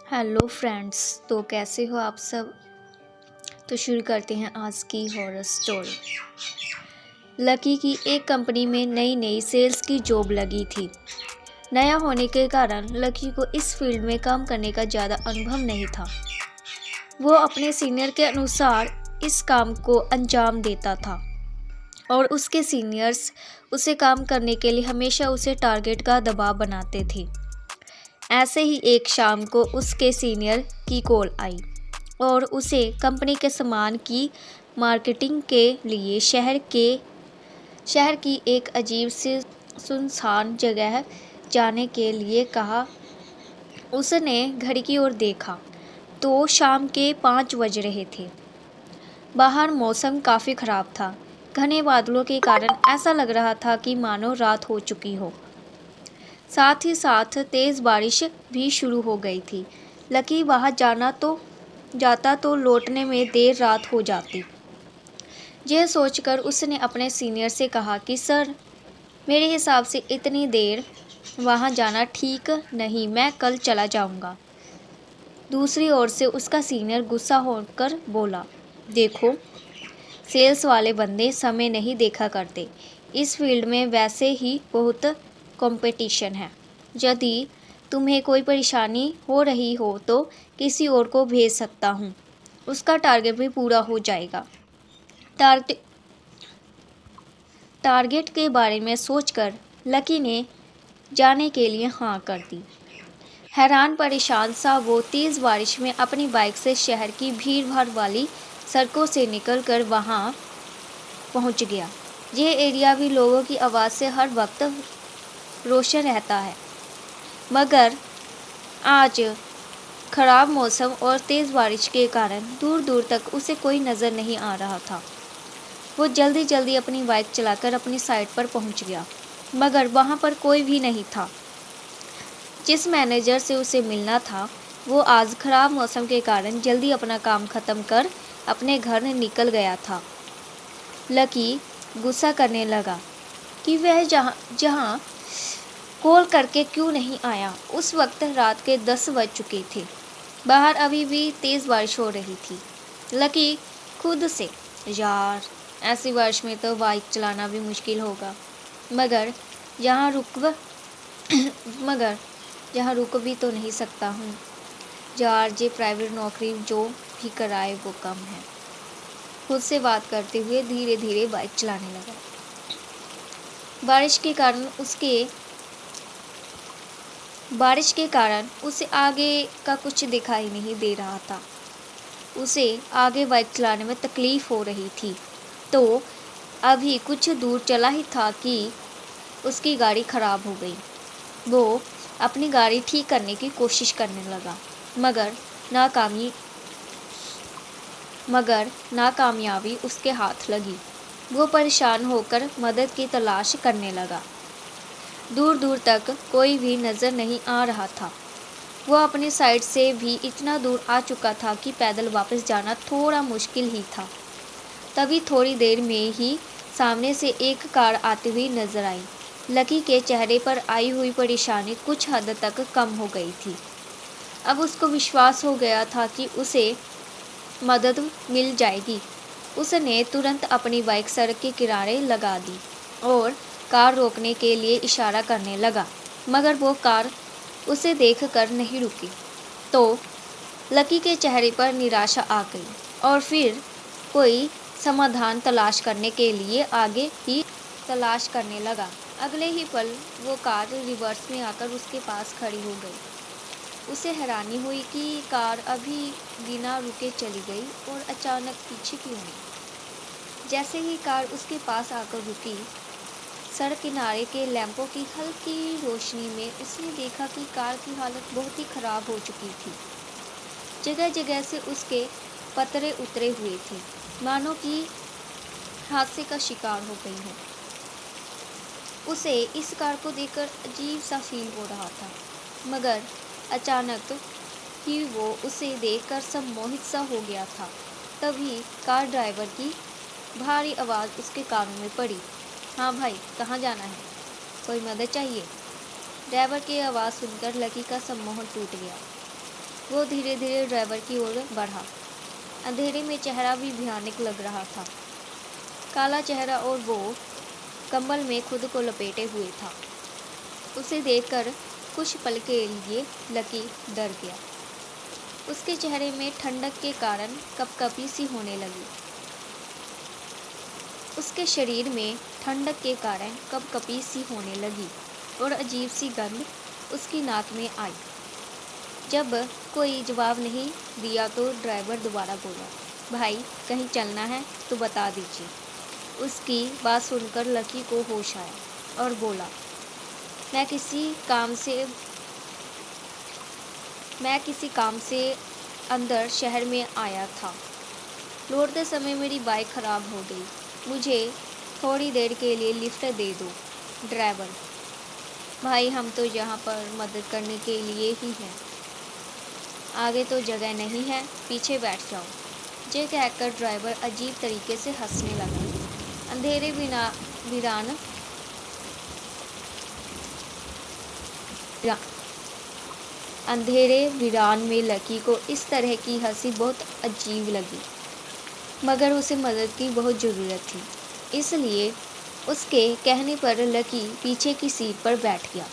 Hello friends. तो कैसे हो आप सब। तो शुरू करते हैं आज की हॉरर स्टोरी। लकी की एक कंपनी में नई नई सेल्स की जॉब लगी थी। नया होने के कारण लकी को इस फील्ड में काम करने का ज़्यादा अनुभव नहीं था। वो अपने सीनियर के अनुसार इस काम को अंजाम देता था और उसके सीनियर्स उसे काम करने के लिए हमेशा उसे टारगेट का दबाव बनाते थे। ऐसे ही एक शाम को उसके सीनियर की कॉल आई और उसे कंपनी के सामान की मार्केटिंग के लिए शहर की एक अजीब सी सुनसान जगह जाने के लिए कहा। उसने घड़ी की ओर देखा तो शाम के 5 बज रहे थे। बाहर मौसम काफ़ी ख़राब था। घने बादलों के कारण ऐसा लग रहा था कि मानो रात हो चुकी हो। साथ ही साथ तेज़ बारिश भी शुरू हो गई थी। लकी वहाँ जाता तो लौटने में देर रात हो जाती। यह सोचकर उसने अपने सीनियर से कहा कि सर, मेरे हिसाब से इतनी देर वहाँ जाना ठीक नहीं, मैं कल चला जाऊँगा। दूसरी ओर से उसका सीनियर गुस्सा होकर बोला, देखो, सेल्स वाले बंदे समय नहीं देखा करते। इस फील्ड में वैसे ही बहुत कंपटीशन है। यदि तुम्हें कोई परेशानी हो रही हो तो किसी और को भेज सकता हूँ, उसका टारगेट भी पूरा हो जाएगा। टारगेट के बारे में सोचकर लकी ने जाने के लिए हाँ कर दी। हैरान परेशान सा वो तेज़ बारिश में अपनी बाइक से शहर की भीड़ भाड़ वाली सड़कों से निकलकर वहाँ पहुँच गया। ये एरिया भी लोगों की आवाज़ से हर वक्त रोशन रहता है, मगर आज खराब मौसम और तेज़ बारिश के कारण दूर दूर तक उसे कोई नज़र नहीं आ रहा था। वो जल्दी जल्दी अपनी बाइक चलाकर अपनी साइट पर पहुंच गया, मगर वहां पर कोई भी नहीं था। जिस मैनेजर से उसे मिलना था वो आज खराब मौसम के कारण जल्दी अपना काम ख़त्म कर अपने घर निकल गया था। लकी गुस्सा करने लगा कि वह जहाँ कॉल करके क्यों नहीं आया। उस वक्त रात के 10 बज चुके थे। बाहर अभी भी तेज़ बारिश हो रही थी। लकी खुद से, यार, ऐसी बारिश में तो बाइक चलाना भी मुश्किल होगा, मगर यहाँ रुक भी तो नहीं सकता हूँ। यार, ये प्राइवेट नौकरी जो भी कराए वो कम है। खुद से बात करते हुए धीरे धीरे बाइक चलाने लगा। बारिश के कारण उसे आगे का कुछ दिखाई नहीं दे रहा था। उसे आगे बाइक चलाने में तकलीफ़ हो रही थी। तो अभी कुछ दूर चला ही था कि उसकी गाड़ी ख़राब हो गई। वो अपनी गाड़ी ठीक करने की कोशिश करने लगा, मगर नाकामयाबी उसके हाथ लगी। वो परेशान होकर मदद की तलाश करने लगा। दूर दूर तक कोई भी नज़र नहीं आ रहा था। वो अपनी साइड से भी इतना दूर आ चुका था कि पैदल वापस जाना थोड़ा मुश्किल ही था। तभी थोड़ी देर में ही सामने से एक कार आती हुई नजर आई। लकी के चेहरे पर आई हुई परेशानी कुछ हद तक कम हो गई थी। अब उसको विश्वास हो गया था कि उसे मदद मिल जाएगी। उसने तुरंत अपनी बाइक सड़क के किनारे लगा दी और कार रोकने के लिए इशारा करने लगा, मगर वो कार उसे देखकर नहीं रुकी। तो लकी के चेहरे पर निराशा आ गई और फिर कोई समाधान तलाश करने के लिए आगे ही तलाश करने लगा। अगले ही पल वो कार रिवर्स में आकर उसके पास खड़ी हो गई। उसे हैरानी हुई कि कार अभी बिना रुके चली गई और अचानक पीछे क्यों नहीं। जैसे ही कार उसके पास आकर रुकी, सड़क किनारे के लैंपों की हल्की रोशनी में उसने देखा कि कार की हालत बहुत ही ख़राब हो चुकी थी। जगह जगह से उसके पतरे उतरे हुए थे, मानो कि हादसे का शिकार हो गई हो। उसे इस कार को देखकर अजीब सा फील हो रहा था, मगर अचानक ही वो उसे देखकर सम्मोहित सा हो गया था। तभी कार ड्राइवर की भारी आवाज़ उसके कानों में पड़ी। हाँ भाई, कहाँ जाना है? कोई मदद चाहिए? ड्राइवर की आवाज़ सुनकर लकी का सम्मोहन टूट गया। वो धीरे धीरे ड्राइवर की ओर बढ़ा। अंधेरे में चेहरा भी भयानक लग रहा था, काला चेहरा, और वो कंबल में खुद को लपेटे हुए था। उसे देखकर कुछ पल के लिए लकी डर गया। उसके चेहरे में ठंडक के कारण कपकपी सी होने लगी। उसके शरीर में ठंडक के कारण कपकपी सी होने लगी और अजीब सी गंध उसकी नाक में आई। जब कोई जवाब नहीं दिया तो ड्राइवर दोबारा बोला, भाई कहीं चलना है तो बता दीजिए। उसकी बात सुनकर लकी को होश आया और बोला, मैं किसी काम से अंदर शहर में आया था। लौटते समय मेरी बाइक खराब हो गई। मुझे थोड़ी देर के लिए लिफ्ट दे दो। ड्राइवर, भाई हम तो यहाँ पर मदद करने के लिए ही हैं। आगे तो जगह नहीं है, पीछे बैठ जाओ। ये कहकर ड्राइवर अजीब तरीके से हंसने लगा। अंधेरे वीरान में लकी को इस तरह की हंसी बहुत अजीब लगी, मगर उसे मदद की बहुत ज़रूरत थी। इसलिए उसके कहने पर लकी पीछे की सीट पर बैठ गया।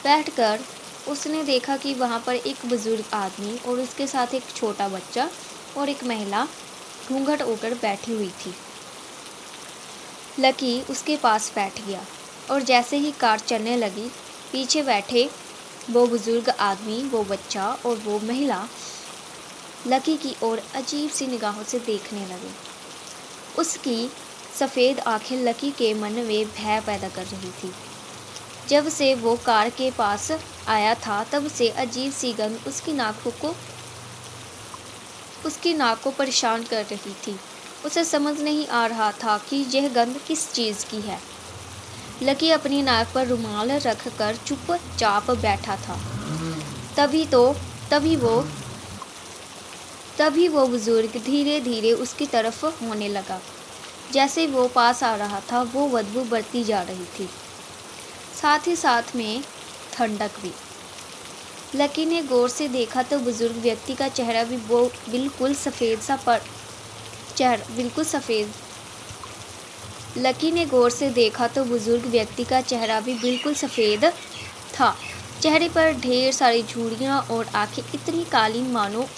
बैठकर उसने देखा कि वहाँ पर एक बुजुर्ग आदमी और उसके साथ एक छोटा बच्चा और एक महिला घूंघट ओढ़कर बैठी हुई थी। लकी उसके पास बैठ गया और जैसे ही कार चलने लगी, पीछे बैठे वो बुजुर्ग आदमी, वो बच्चा और वो महिला लकी की ओर अजीब सी निगाहों से देखने लगे। उसकी सफ़ेद आंखें लकी के मन में भय पैदा कर रही थी। जब से वो कार के पास आया था तब से अजीब सी गंध उसकी नाक को परेशान कर रही थी। उसे समझ नहीं आ रहा था कि यह गंध किस चीज़ की है। लकी अपनी नाक पर रुमाल रखकर चुपचाप बैठा था। तभी वो बुजुर्ग धीरे धीरे उसकी तरफ होने लगा। जैसे वो पास आ रहा था वो बदबू बढ़ती जा रही थी, साथ ही साथ में ठंडक भी। लकी ने गौर से देखा तो बुजुर्ग व्यक्ति का चेहरा भी वो बिल्कुल सफ़ेद। लकी ने गौर से देखा तो बुजुर्ग व्यक्ति का चेहरा भी बिल्कुल सफ़ेद था। चेहरे पर ढेर सारी झुर्रियाँ और आंखें इतनी काली मानो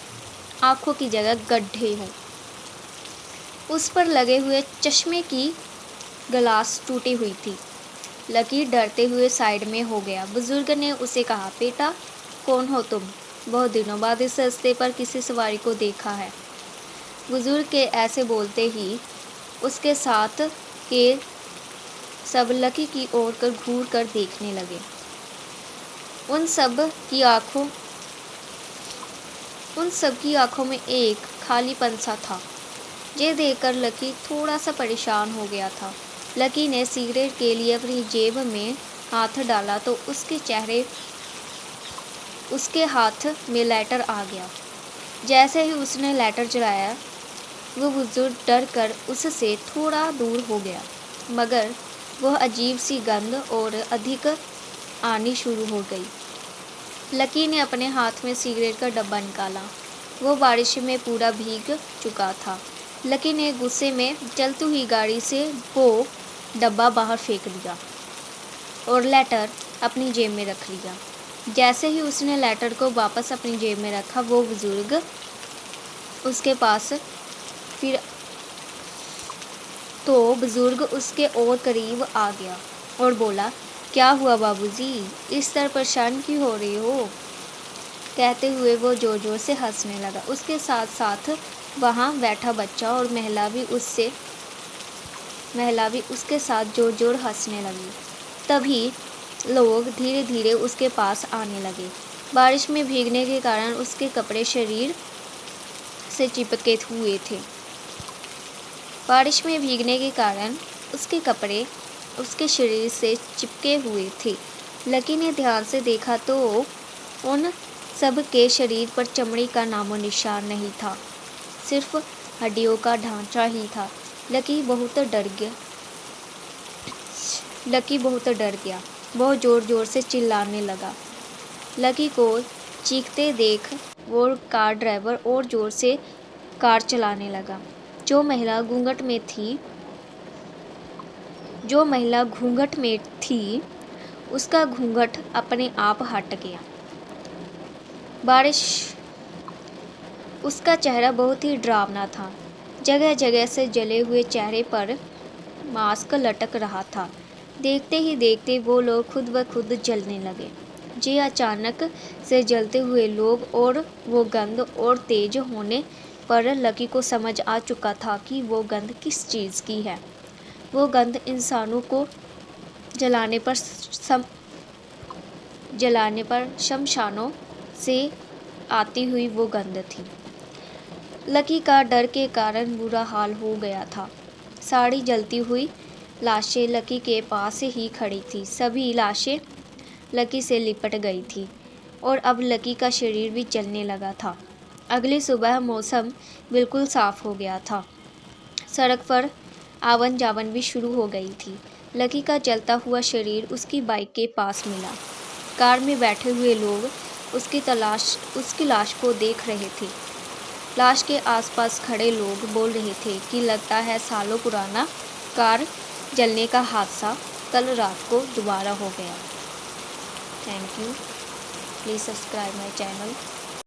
आँखों की जगह गड्ढे हों। उस पर लगे हुए चश्मे की ग्लास टूटी हुई थी। लकी डरते हुए साइड में हो गया। बुजुर्ग ने उसे कहा, बेटा कौन हो तुम? बहुत दिनों बाद इस रास्ते पर किसी सवारी को देखा है। बुजुर्ग के ऐसे बोलते ही उसके साथ के सब लकी की ओर घूर कर देखने लगे। उन सब की आंखों में एक खालीपन सा था। ये देखकर लकी थोड़ा सा परेशान हो गया था। लकी ने सिगरेट के लिए अपनी जेब में हाथ डाला तो उसके हाथ में लाइटर आ गया। जैसे ही उसने लाइटर जलाया वो बुजुर्ग डर कर उससे थोड़ा दूर हो गया, मगर वह अजीब सी गंध और अधिक आनी शुरू हो गई। लकी ने अपने हाथ में सिगरेट का डब्बा निकाला। वो बारिश में पूरा भीग चुका था। लकी ने गुस्से में चलती हुई गाड़ी से वो डब्बा बाहर फेंक दिया और लाइटर अपनी जेब में रख लिया। जैसे ही उसने लाइटर को वापस अपनी जेब में रखा वो बुजुर्ग उसके पास बुजुर्ग उसके और करीब आ गया और बोला, क्या हुआ बाबूजी, इस तरह परेशान क्यों हो रही हो? कहते हुए वो जोर जोर से हंसने लगा। उसके साथ साथ वहाँ बैठा बच्चा और महिला भी उसके साथ जोर जोर हंसने लगी। तभी लोग धीरे धीरे उसके पास आने लगे। बारिश में भीगने के कारण उसके कपड़े शरीर से चिपके हुए थे। बारिश में भीगने के कारण उसके कपड़े उसके शरीर से चिपके हुए थे। लकी ने ध्यान से देखा तो उन सब के शरीर पर चमड़ी का नामो निशान नहीं था, सिर्फ हड्डियों का ढांचा ही था। लकी बहुत डर गया। बहुत ज़ोर ज़ोर से चिल्लाने लगा। लकी को चीखते देख वो कार ड्राइवर और ज़ोर से कार चलाने लगा। जो महिला घूंघट में थी उसका घूंघट अपने आप हट गया। उसका चेहरा बहुत ही डरावना था। जगह जगह से जले हुए चेहरे पर मास्क लटक रहा था। देखते ही देखते वो लोग खुद ब खुद जलने लगे। जी अचानक से जलते हुए लोग और वो गंध और तेज होने पर लकी को समझ आ चुका था कि वो गंध किस चीज़ की है। वो गंध इंसानों को जलाने पर शमशानों से आती हुई वो गंध थी। लकी का डर के कारण बुरा हाल हो गया था। सारी जलती हुई लाशें लकी के पास ही खड़ी थी। सभी लाशें लकी से लिपट गई थी और अब लकी का शरीर भी जलने लगा था। अगली सुबह मौसम बिल्कुल साफ हो गया था। सड़क पर आवन जावन भी शुरू हो गई थी। लकी का जलता हुआ शरीर उसकी बाइक के पास मिला। कार में बैठे हुए लोग उसकी लाश को देख रहे थे। लाश के आसपास खड़े लोग बोल रहे थे कि लगता है सालों पुराना कार जलने का हादसा कल रात को दोबारा हो गया। Thank you. Please subscribe my channel.